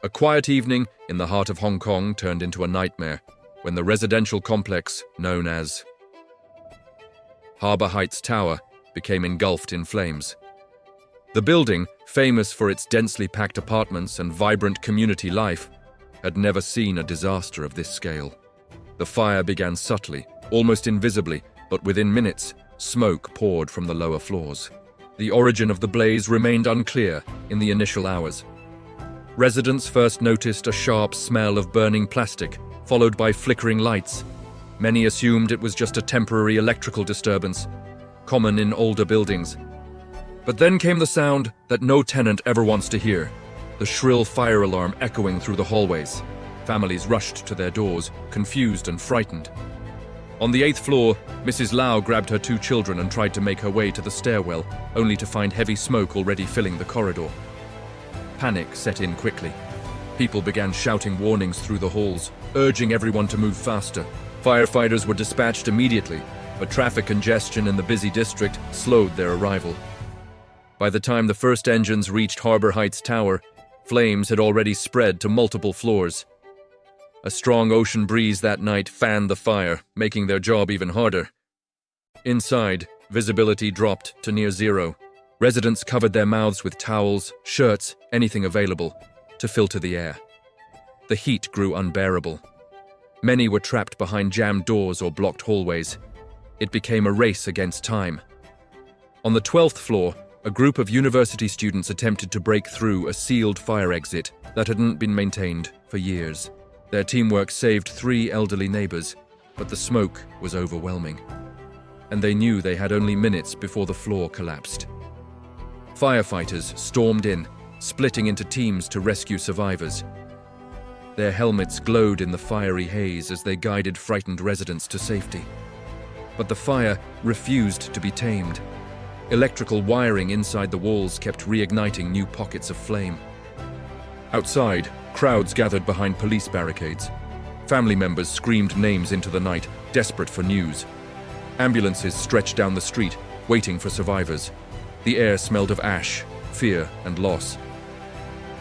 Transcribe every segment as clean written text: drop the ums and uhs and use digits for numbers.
A quiet evening in the heart of Hong Kong turned into a nightmare when the residential complex known as Harbour Heights Tower became engulfed in flames. The building, famous for its densely packed apartments and vibrant community life, had never seen a disaster of this scale. The fire began subtly, almost invisibly, but within minutes, smoke poured from the lower floors. The origin of the blaze remained unclear in the initial hours. Residents first noticed a sharp smell of burning plastic, followed by flickering lights. Many assumed it was just a temporary electrical disturbance, common in older buildings. But then came the sound that no tenant ever wants to hear, the shrill fire alarm echoing through the hallways. Families rushed to their doors, confused and frightened. On the 8th floor, Mrs. Lau grabbed her 2 children and tried to make her way to the stairwell, only to find heavy smoke already filling the corridor. Panic set in quickly. People began shouting warnings through the halls, urging everyone to move faster. Firefighters were dispatched immediately, but traffic congestion in the busy district slowed their arrival. By the time the first engines reached Harbour Heights Tower, flames had already spread to multiple floors. A strong ocean breeze that night fanned the fire, making their job even harder. Inside, visibility dropped to near zero. Residents covered their mouths with towels, shirts, anything available, to filter the air. The heat grew unbearable. Many were trapped behind jammed doors or blocked hallways. It became a race against time. On the 12th floor, a group of university students attempted to break through a sealed fire exit that hadn't been maintained for years. Their teamwork saved 3 elderly neighbors, but the smoke was overwhelming. And they knew they had only minutes before the floor collapsed. Firefighters stormed in, splitting into teams to rescue survivors. Their helmets glowed in the fiery haze as they guided frightened residents to safety. But the fire refused to be tamed. Electrical wiring inside the walls kept reigniting new pockets of flame. Outside, crowds gathered behind police barricades. Family members screamed names into the night, desperate for news. Ambulances stretched down the street, waiting for survivors. The air smelled of ash, fear, and loss.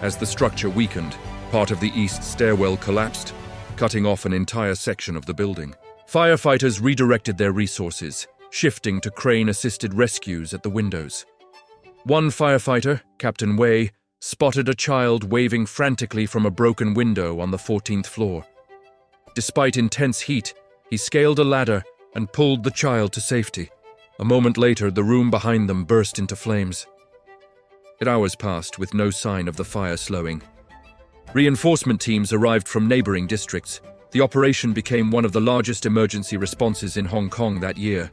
As the structure weakened, part of the east stairwell collapsed, cutting off an entire section of the building. Firefighters redirected their resources, shifting to crane-assisted rescues at the windows. One firefighter, Captain Wei, spotted a child waving frantically from a broken window on the 14th floor. Despite intense heat, he scaled a ladder and pulled the child to safety. A moment later, the room behind them burst into flames. Hours passed with no sign of the fire slowing. Reinforcement teams arrived from neighboring districts. The operation became one of the largest emergency responses in Hong Kong that year.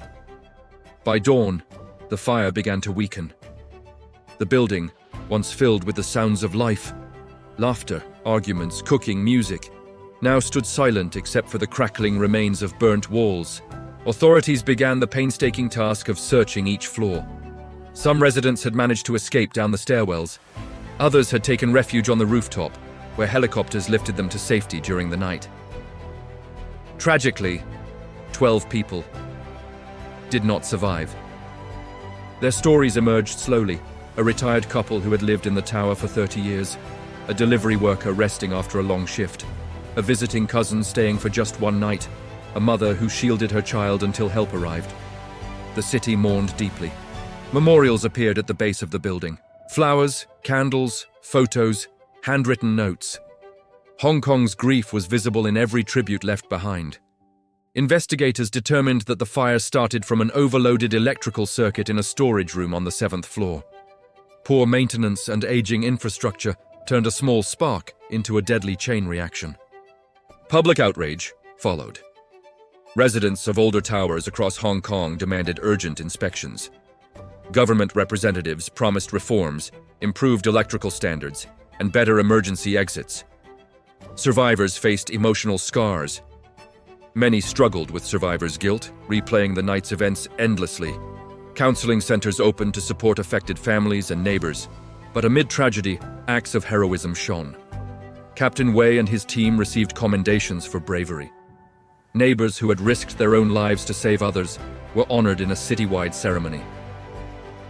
By dawn, the fire began to weaken. The building, once filled with the sounds of life, laughter, arguments, cooking, music, now stood silent except for the crackling remains of burnt walls. Authorities began the painstaking task of searching each floor. Some residents had managed to escape down the stairwells. Others had taken refuge on the rooftop, where helicopters lifted them to safety during the night. Tragically, 12 people did not survive. Their stories emerged slowly: a retired couple who had lived in the tower for 30 years, a delivery worker resting after a long shift, a visiting cousin staying for just one night, a mother who shielded her child until help arrived. The city mourned deeply. Memorials appeared at the base of the building. Flowers, candles, photos, handwritten notes. Hong Kong's grief was visible in every tribute left behind. Investigators determined that the fire started from an overloaded electrical circuit in a storage room on the 7th floor. Poor maintenance and aging infrastructure turned a small spark into a deadly chain reaction. Public outrage followed. Residents of older towers across Hong Kong demanded urgent inspections. Government representatives promised reforms, improved electrical standards, and better emergency exits. Survivors faced emotional scars. Many struggled with survivors' guilt, replaying the night's events endlessly. Counseling centers opened to support affected families and neighbors. But amid tragedy, acts of heroism shone. Captain Wei and his team received commendations for bravery. Neighbors who had risked their own lives to save others were honored in a citywide ceremony.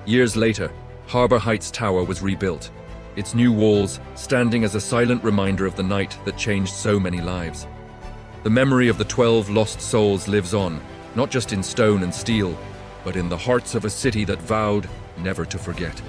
Years later, Harbour Heights Tower was rebuilt. its new walls standing as a silent reminder of the night that changed so many lives. The memory of the 12 lost souls lives on, not just in stone and steel, but in the hearts of a city that vowed never to forget.